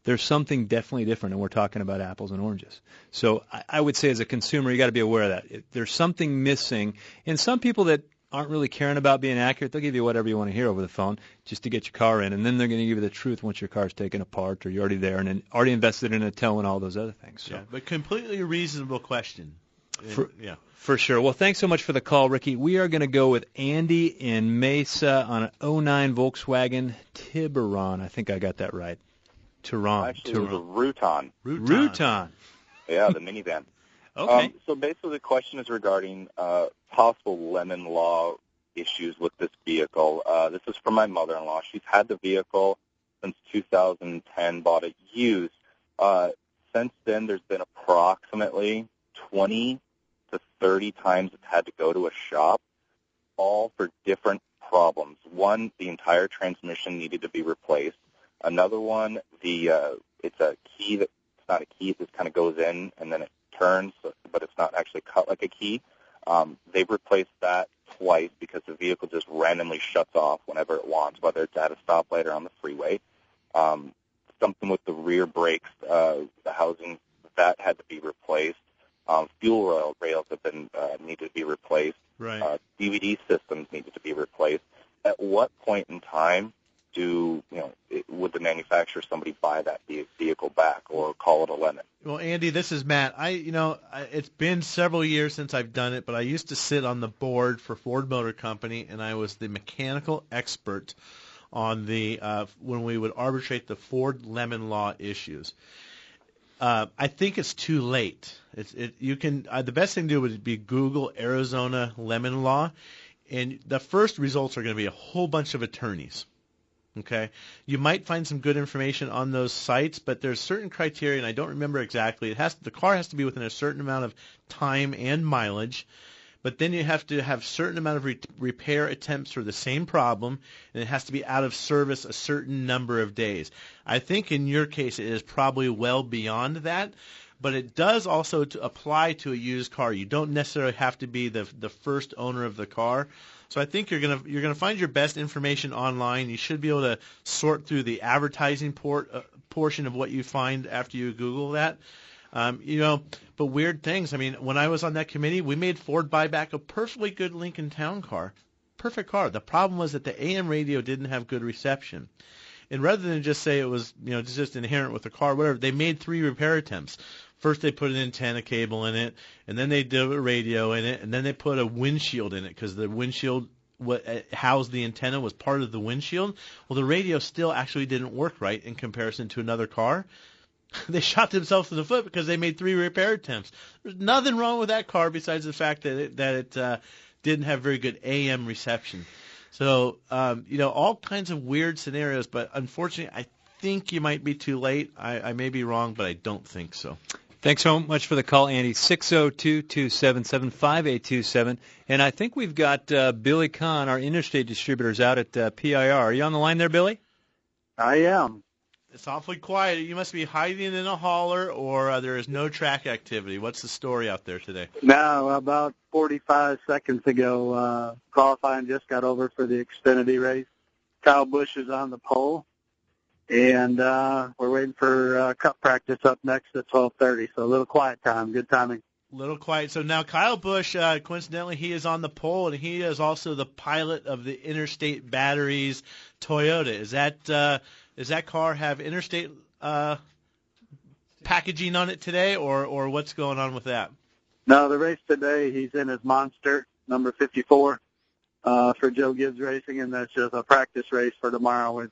there's something definitely different, and we're talking about apples and oranges. So I would say as a consumer, you got to be aware of that. There's something missing, and some people that aren't really caring about being accurate, they'll give you whatever you want to hear over the phone just to get your car in, and then they're going to give you the truth once your car's taken apart or you're already there and then already invested in a tow and all those other things. So. Yeah, but completely reasonable question. For sure. Well, thanks so much for the call, Ricky. We are going to go with Andy in Mesa on an 09 Volkswagen Tiburon. I think I got that right. Tiburon. Actually, it was a Routan. Routan. Yeah, the minivan. Okay. So basically the question is regarding possible lemon law issues with this vehicle. This is from my mother-in-law. She's had the vehicle since 2010, bought it used. Since then, there's been approximately 20 to 30 times it's had to go to a shop, all for different problems. One, the entire transmission needed to be replaced. Another one, it's a key that it's not a key. It just kind of goes in and then it turns, but it's not actually cut like a key. They've replaced that twice because the vehicle just randomly shuts off whenever it wants, whether it's at a stoplight or on the freeway. Something with the rear brakes, the housing, that had to be replaced. Fuel rails have been needed to be replaced. Right. DVD systems needed to be replaced. At what point in time would the manufacturer, somebody buy that vehicle back or call it a lemon? Well, Andy, this is Matt. It's been several years since I've done it, but I used to sit on the board for Ford Motor Company, and I was the mechanical expert on when we would arbitrate the Ford lemon law issues. I think it's too late. The best thing to do would be Google Arizona lemon law, and the first results are going to be a whole bunch of attorneys. Okay, you might find some good information on those sites, but there's certain criteria, and I don't remember exactly. The car has to be within a certain amount of time and mileage, but then you have to have certain amount of repair attempts for the same problem, and it has to be out of service a certain number of days. I think in your case it is probably well beyond that, but it does also apply to a used car. You don't necessarily have to be the first owner of the car. So I think you're gonna find your best information online. You should be able to sort through the advertising portion of what you find after you Google that. But weird things. I mean, when I was on that committee, we made Ford buy back a perfectly good Lincoln Town car. Perfect car. The problem was that the AM radio didn't have good reception. And rather than just say it was, just inherent with the car, whatever, they made 3 repair attempts. First they put an antenna cable in it, and then they did a radio in it, and then they put a windshield in it because the windshield housed the antenna was part of the windshield. Well, the radio still actually didn't work right in comparison to another car. They shot themselves in the foot because they made 3 repair attempts. There's nothing wrong with that car besides the fact that it didn't have very good AM reception. So, all kinds of weird scenarios, but unfortunately, I think you might be too late. I may be wrong, but I don't think so. Thanks so much for the call, Andy. 602-277-5827. And I think we've got Billy Kahn, our interstate distributors, out at PIR. Are you on the line there, Billy? I am. It's awfully quiet. You must be hiding in a hauler, or there is no track activity. What's the story out there today? No, about 45 seconds ago, qualifying just got over for the Xfinity race. Kyle Busch is on the pole, and we're waiting for cup practice up next at 12:30. So a little quiet time. Good timing. Little quiet. So now Kyle Busch, coincidentally, he is on the pole, and he is also the pilot of the Interstate Battery's Toyota. Is that car have Interstate packaging on it today, or what's going on with that? No, the race today, he's in his Monster, number 54, for Joe Gibbs Racing, and that's just a practice race for tomorrow.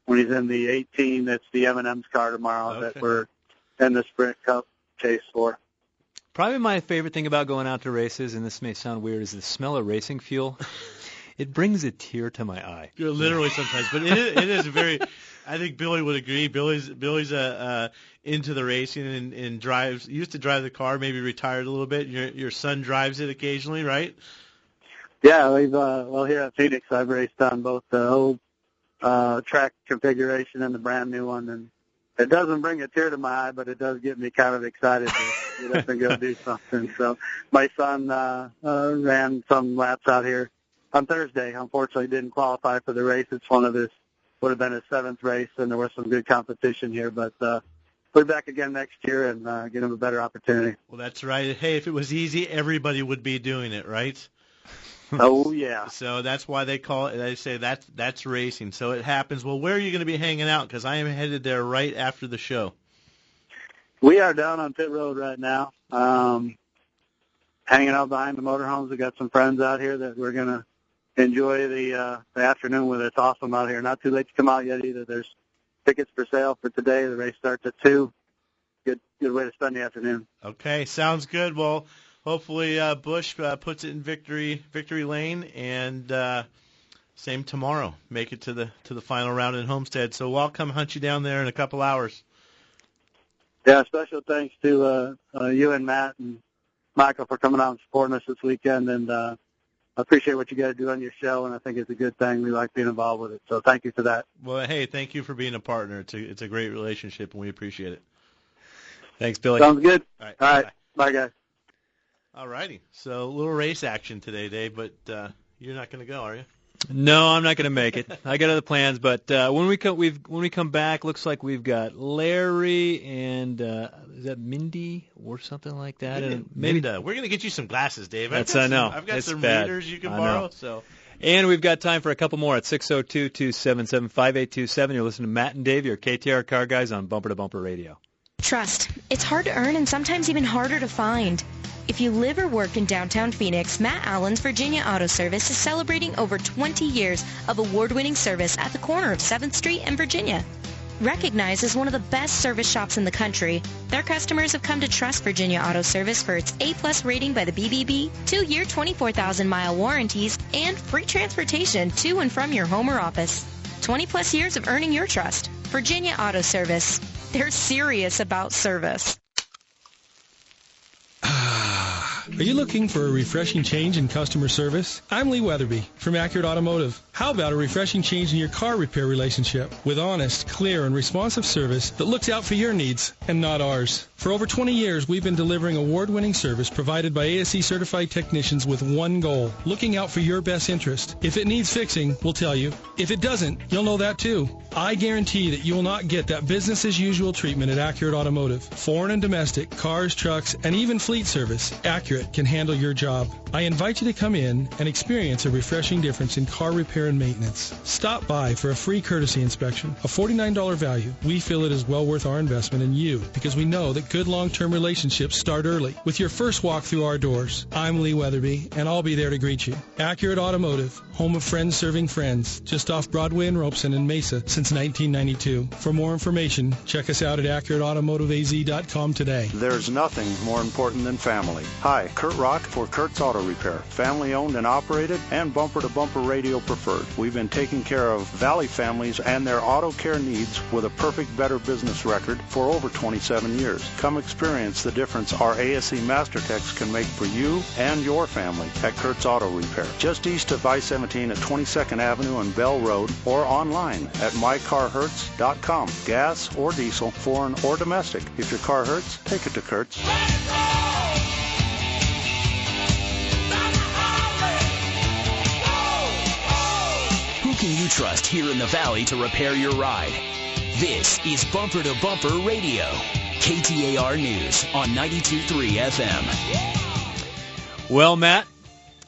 When he's in the 18, that's the M&M's car tomorrow that we're in the Sprint Cup chase for. Probably my favorite thing about going out to races, and this may sound weird, is the smell of racing fuel. It brings a tear to my eye. Literally sometimes, but it is very. I think Billy would agree. Billy's into the racing and used to drive the car, maybe retired a little bit. Your son drives it occasionally, right? Yeah, we've here at Phoenix, I've raced on both the old track configuration and the brand new one, and it doesn't bring a tear to my eye, but it does get me kind of excited to get up and go do something. So my son ran some laps out here on Thursday. Unfortunately, didn't qualify for the race. It's would have been his 7th race, and there was some good competition here. But we'll be back again next year and get him a better opportunity. Well, that's right. Hey, if it was easy, everybody would be doing it, right? Oh, yeah. So that's why they call it, they say that's racing. So it happens. Well, where are you going to be hanging out? Because I am headed there right after the show. We are down on pit road right now, hanging out behind the motorhomes. We got some friends out here that we're going to enjoy the afternoon with. It's awesome out here. Not too late to come out yet either. There's tickets for sale for today. The race starts at 2. Good way to spend the afternoon. Okay, sounds good. Well, hopefully Busch puts it in victory lane, and same tomorrow. Make it to the final round in Homestead. So we'll come hunt you down there in a couple hours. Yeah, special thanks to you and Matt and Michael for coming out and supporting us this weekend, and I appreciate what you guys do on your show, and I think it's a good thing. We like being involved with it, so thank you for that. Well, hey, thank you for being a partner. It's a great relationship, and we appreciate it. Thanks, Billy. Sounds good. All right. Bye, guys. All righty. So a little race action today, Dave, but you're not going to go, are you? No, I'm not going to make it. I got other plans, but when we come back, looks like we've got Larry and is that Mindy or something like that? And maybe Minda. We're going to get you some glasses, Dave. I know. I've got it's some bad. readers you can borrow. So. And we've got time for a couple more at 602-277-5827. You're listening to Matt and Dave, your KTAR Car Guys on Bumper to Bumper Radio. Trust. It's hard to earn and sometimes even harder to find. If you live or work in downtown Phoenix, Matt Allen's Virginia Auto Service is celebrating over 20 years of award-winning service at the corner of 7th Street and Virginia. Recognized as one of the best service shops in the country, their customers have come to trust Virginia Auto Service for its A+ rating by the BBB, 2-year 24,000-mile warranties, and free transportation to and from your home or office. 20+ years of earning your trust. Virginia Auto Service. They're serious about service. Are you looking for a refreshing change in customer service? I'm Lee Weatherby from Accurate Automotive. How about a refreshing change in your car repair relationship with honest, clear, and responsive service that looks out for your needs and not ours? For over 20 years, we've been delivering award-winning service provided by ASE-certified technicians with one goal, looking out for your best interest. If it needs fixing, we'll tell you. If it doesn't, you'll know that too. I guarantee that you will not get that business-as-usual treatment at Accurate Automotive. Foreign and domestic, cars, trucks, and even fleet service, Accurate can handle your job. I invite you to come in and experience a refreshing difference in car repair and maintenance. Stop by for a free courtesy inspection, a $49 value. We feel it is well worth our investment in you because we know that good long-term relationships start early with your first walk through our doors. I'm Lee Weatherby, and I'll be there to greet you. Accurate Automotive, home of friends serving friends, just off Broadway and Robeson in Mesa since 1992. For more information, check us out at AccurateAutomotiveAZ.com today. There's nothing more important than family. Hi, Kurt Rock for Kurt's Auto Repair. Family owned and operated and bumper-to-bumper radio preferred. We've been taking care of Valley families and their auto care needs with a perfect Better Business record for over 27 years. Come experience the difference our ASE Master Techs can make for you and your family at Kurt's Auto Repair. Just east of I-17 at 22nd Avenue and Bell Road, or online at mycarhurts.com. Gas or diesel, foreign or domestic. If your car hurts, take it to Kurt's. Who can you trust here in the Valley to repair your ride? This is Bumper to Bumper Radio. KTAR News on 92.3 FM. Well, Matt,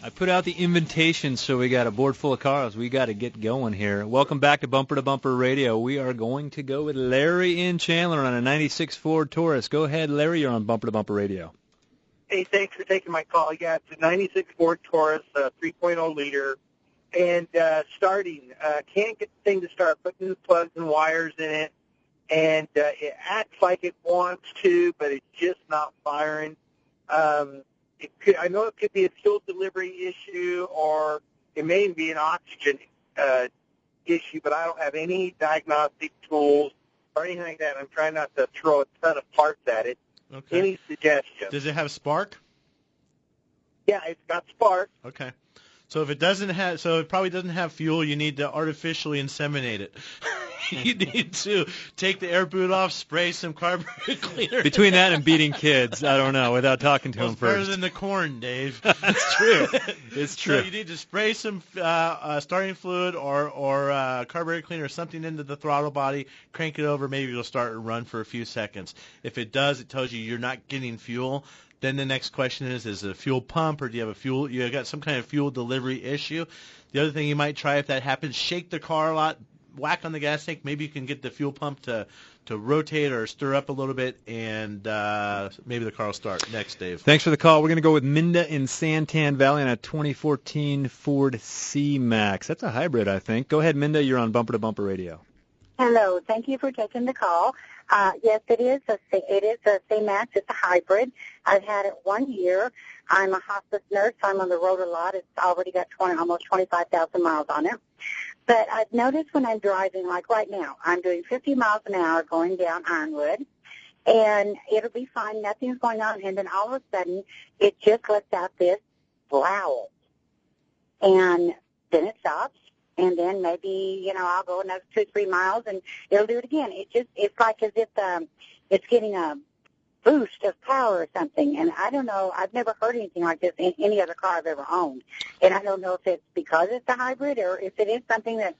I put out the invitation, so we got a board full of cars. We got to get going here. Welcome back to Bumper Radio. We are going to go with Larry in Chandler on a 96 Ford Taurus. Go ahead, Larry. You're on Bumper Radio. Hey, thanks for taking my call. Yeah, it's a 96 Ford Taurus, 3.0 liter, and starting. Can't get the thing to start. Put new plugs and wires in it, and it acts like it wants to, but it's just not firing. I know it could be a fuel delivery issue, or it may be an oxygen issue, but I don't have any diagnostic tools or anything like that. I'm trying not to throw a ton of parts at it. Okay. Any suggestions? Does it have spark? Yeah, it's got spark. Okay. So if it doesn't have, so it probably doesn't have fuel, you need to artificially inseminate it. You need to take the air boot off, spray some carburetor cleaner. Between that and beating kids, I don't know, without talking to them first. Better than the corn, Dave. That's true. It's true. So you need to spray some starting fluid or carburetor cleaner or something into the throttle body, crank it over, maybe it'll start and run for a few seconds. If it does, it tells you you're not getting fuel. Then the next question is it a fuel pump, or do you have you got some kind of fuel delivery issue? The other thing you might try if that happens, shake the car a lot, whack on the gas tank. Maybe you can get the fuel pump to rotate or stir up a little bit, and maybe the car will start. Next, Dave. Thanks for the call. We're going to go with Minda in Santan Valley on a 2014 Ford C-Max. That's a hybrid, I think. Go ahead, Minda. You're on Bumper to Bumper Radio. Hello. Thank you for taking the call. Yes, it is a C-Max. It's a hybrid. I've had it 1 year. I'm a hospice nurse. I'm on the road a lot. It's already got almost 25,000 miles on it. But I've noticed when I'm driving, like right now, I'm doing 50 miles an hour going down Ironwood, and it'll be fine. Nothing's going on. And then all of a sudden, it just lets out this growl. And then it stops. And then maybe, I'll go another 2-3 miles, and it'll do it again. It's like as if it's getting a boost of power or something. And I don't know. I've never heard anything like this in any other car I've ever owned. And I don't know if it's because it's a hybrid or if it is something that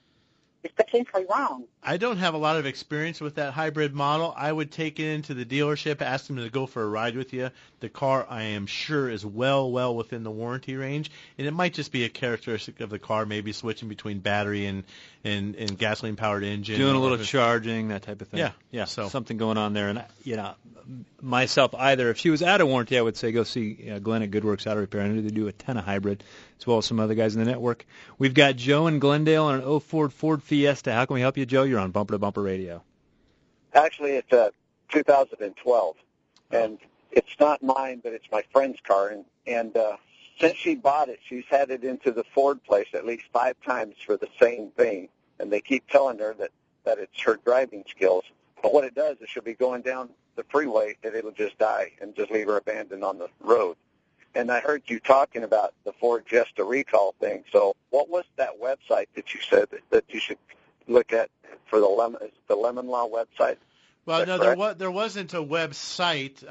is potentially wrong. I don't have a lot of experience with that hybrid model. I would take it into the dealership, ask them to go for a ride with you. The car, I am sure, is well within the warranty range, and it might just be a characteristic of the car, maybe switching between battery and gasoline-powered engine. Doing a little charging, that type of thing. Yeah. So something going on there. And, myself either, if she was out of warranty, I would say go see Glenn at GoodWorks Auto Repair. I know they do a ton of hybrid, as well as some other guys in the network. We've got Joe in Glendale on an 04 Ford Fiesta. How can we help you, Joe? You're on Bumper to Bumper Radio. Actually, it's 2012, and it's not mine, but it's my friend's car. And since she bought it, she's had it into the Ford place at least 5 times for the same thing, and they keep telling her that it's her driving skills. But what it does is she'll be going down the freeway, and it'll just die and just leave her abandoned on the road. And I heard you talking about the Ford Just a Recall thing. So what was that website that you said that you should look at for the Lemon Law website? Well, no, there wasn't a website.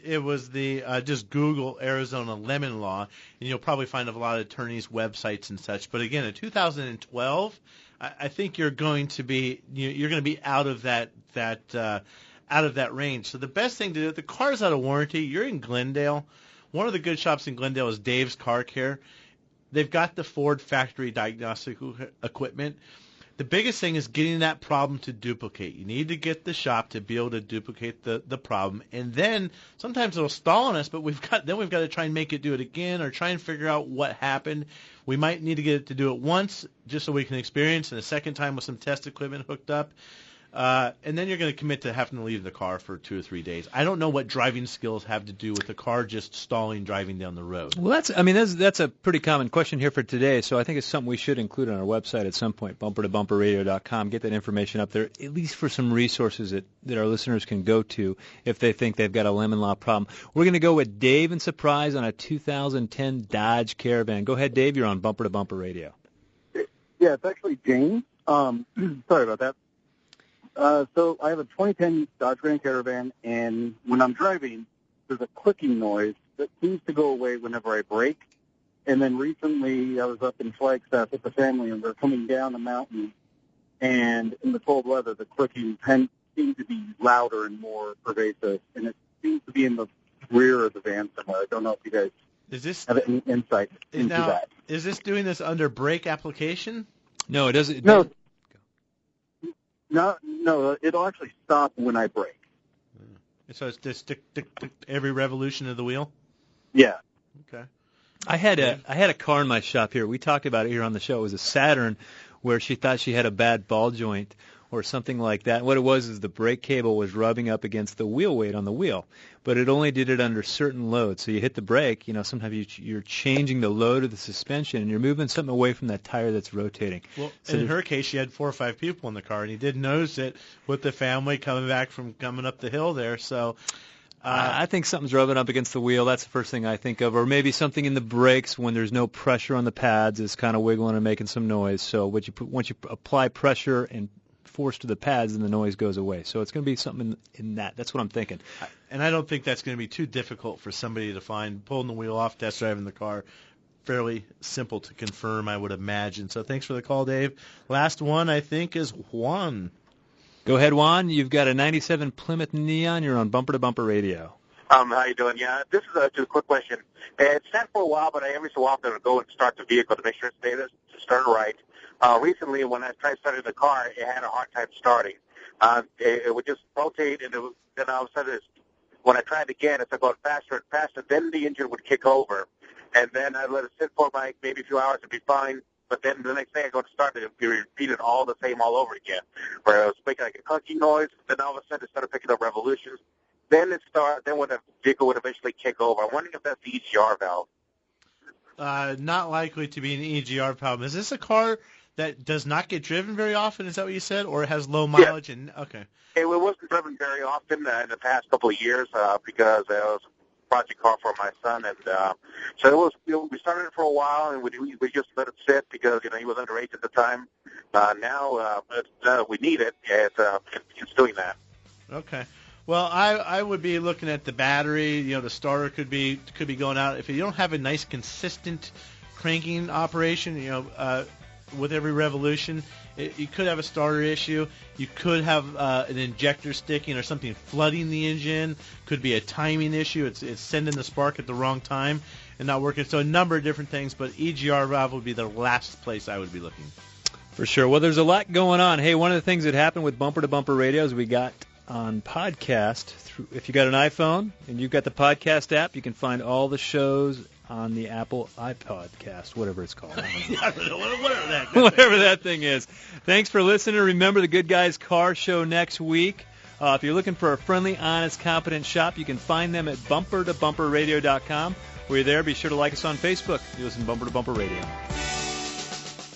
It was the just Google Arizona Lemon Law, and you'll probably find a lot of attorneys' websites and such. But again, in 2012, I think you're going to be out of that range. So the best thing to do, the car's out of warranty. You're in Glendale. One of the good shops in Glendale is Dave's Car Care. They've got the Ford factory diagnostic equipment. The biggest thing is getting that problem to duplicate. You need to get the shop to be able to duplicate the problem, and then sometimes it'll stall on us, but we've got to try and make it do it again, or try and figure out what happened. We might need to get it to do it once just so we can experience, and a second time with some test equipment hooked up. And then you're going to commit to having to leave the car for 2 or 3 days. I don't know what driving skills have to do with the car just stalling driving down the road. Well, that's a pretty common question here for today, so I think it's something we should include on our website at some point, bumpertobumperradio.com. Get that information up there, at least for some resources that our listeners can go to if they think they've got a Lemon Law problem. We're going to go with Dave in Surprise on a 2010 Dodge Caravan. Go ahead, Dave. You're on Bumper to Bumper Radio. Yeah, it's actually James. Sorry about that. So I have a 2010 Dodge Grand Caravan, and when I'm driving, there's a clicking noise that seems to go away whenever I brake. And then recently I was up in Flagstaff with the family, and we're coming down a mountain, and in the cold weather, the clicking seem to be louder and more pervasive, and it seems to be in the rear of the van somewhere. I don't know if you guys have any insight into that. Is this doing this under brake application? No, it doesn't. No, it'll actually stop when I brake. So it's just tick, tick, tick, every revolution of the wheel? Yeah. Okay. I had a car in my shop here. We talked about it here on the show. It was a Saturn where she thought she had a bad ball joint or something like that. What it was is the brake cable was rubbing up against the wheel weight on the wheel, but it only did it under certain loads. So you hit the brake, sometimes you're changing the load of the suspension and you're moving something away from that tire that's rotating. Well, so in her case, she had 4 or 5 people in the car, and he did notice it with the family coming up the hill there. So I think something's rubbing up against the wheel. That's the first thing I think of. Or maybe something in the brakes when there's no pressure on the pads is kind of wiggling and making some noise. So once you apply pressure and force to the pads, and the noise goes away. So it's going to be something in that. That's what I'm thinking. And I don't think that's going to be too difficult for somebody to find. Pulling the wheel off, test driving the car, fairly simple to confirm, I would imagine. So thanks for the call, Dave. Last one, I think, is Juan. Go ahead, Juan. You've got a 97 Plymouth Neon. You're on Bumper to Bumper Radio. How you doing? Yeah, this is just a quick question. It's sat for a while, but every so often I go and start the vehicle to make sure it's started right. Recently, when I tried starting the car, it had a hard time starting. It would just rotate, and then all of a sudden, when I tried again, it's going faster and faster. Then the engine would kick over, and then I'd let it sit for maybe a few hours and be fine. But then the next day I go to start it, it would be repeated all the same all over again, where I was making like a clunky noise. Then all of a sudden it started picking up revolutions. Then when the vehicle would eventually kick over. I'm wondering if that's the EGR valve. Not likely to be an EGR problem. Is this a car that does not get driven very often? Is that what you said, or it has low mileage? Yeah. And okay. It wasn't driven very often in the past couple of years because it was a project car for my son, and so it was. We started it for a while, and we just let it sit because he was underage at the time. Now we need it. It's doing that. Okay. Well, I would be looking at the battery. The starter could be going out. If you don't have a nice consistent cranking operation, with every revolution, you could have a starter issue. You could have an injector sticking or something flooding the engine. Could be a timing issue. It's sending the spark at the wrong time and not working. So a number of different things, but EGR valve would be the last place I would be looking. For sure. Well, there's a lot going on. Hey, one of the things that happened with Bumper to Bumper Radio is we got on podcast. If you got an iPhone and you've got the podcast app, you can find all the shows on the Apple iPodcast, whatever it's called. Whatever that thing is. Thanks for listening. Remember the Good Guys Car Show next week. If you're looking for a friendly, honest, competent shop, you can find them at bumpertobumperradio.com. While you're there, be sure to like us on Facebook. You listen to Bumper to Bumper Radio.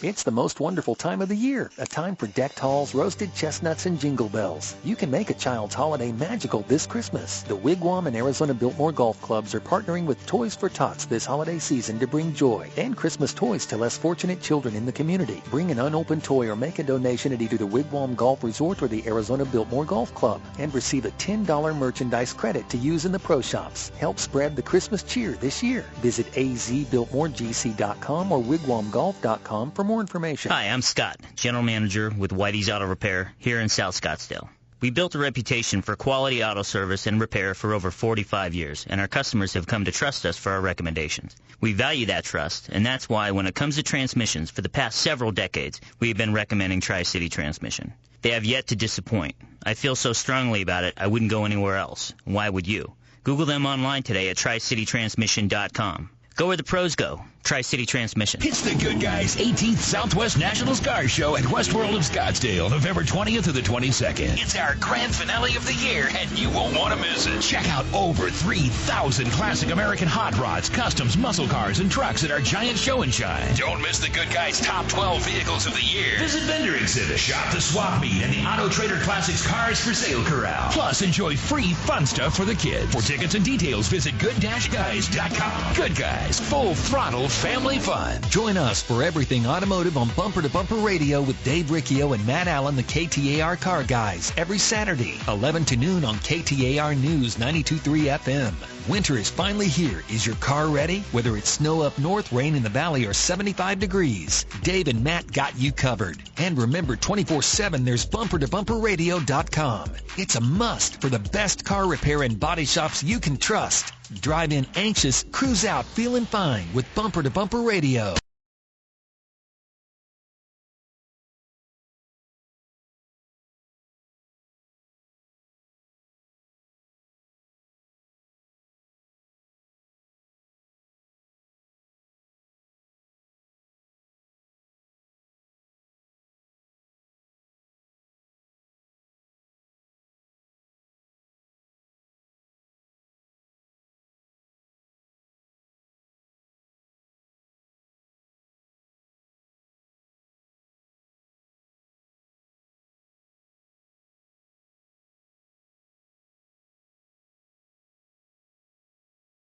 It's the most wonderful time of the year, a time for decked halls, roasted chestnuts, and jingle bells. You can make a child's holiday magical this Christmas. The Wigwam and Arizona Biltmore Golf Clubs are partnering with Toys for Tots this holiday season to bring joy and Christmas toys to less fortunate children in the community. Bring an unopened toy or make a donation at either the Wigwam Golf Resort or the Arizona Biltmore Golf Club and receive a $10 merchandise credit to use in the pro shops. Help spread the Christmas cheer this year. Visit azbiltmoregc.com or wigwamgolf.com for more information. Hi, I'm Scott, General Manager with Whitey's Auto Repair here in South Scottsdale. We built a reputation for quality auto service and repair for over 45 years, and our customers have come to trust us for our recommendations. We value that trust, and that's why when it comes to transmissions, for the past several decades, we have been recommending Tri-City Transmission. They have yet to disappoint. I feel so strongly about it, I wouldn't go anywhere else. Why would you? Google them online today at tricitytransmission.com. Go where the pros go. Tri-City Transmission. It's the Good Guys 18th Southwest Nationals Car Show at Westworld of Scottsdale, November 20th to the 22nd. It's our grand finale of the year, and you won't want to miss it. Check out over 3,000 classic American hot rods, customs, muscle cars, and trucks at our giant show and shine. Don't miss the Good Guys top 12 vehicles of the year. Visit vendor exhibit, shop the swap meet, and the Auto Trader Classics Cars for Sale Corral. Plus, enjoy free fun stuff for the kids. For tickets and details, visit good-guys.com. Good Guys, full throttle family fun. Join us for everything automotive on Bumper to Bumper Radio with Dave Riccio and Matt Allen, the KTAR Car Guys, every Saturday, 11 to noon on KTAR News 92.3 FM. Winter is finally here. Is your car ready? Whether it's snow up north, rain in the valley, or 75 degrees, Dave and Matt got you covered. And remember, 24/7, there's BumperToBumperRadio.com. It's a must for the best car repair and body shops you can trust. Drive in anxious, cruise out feeling fine with Bumper to Bumper Radio.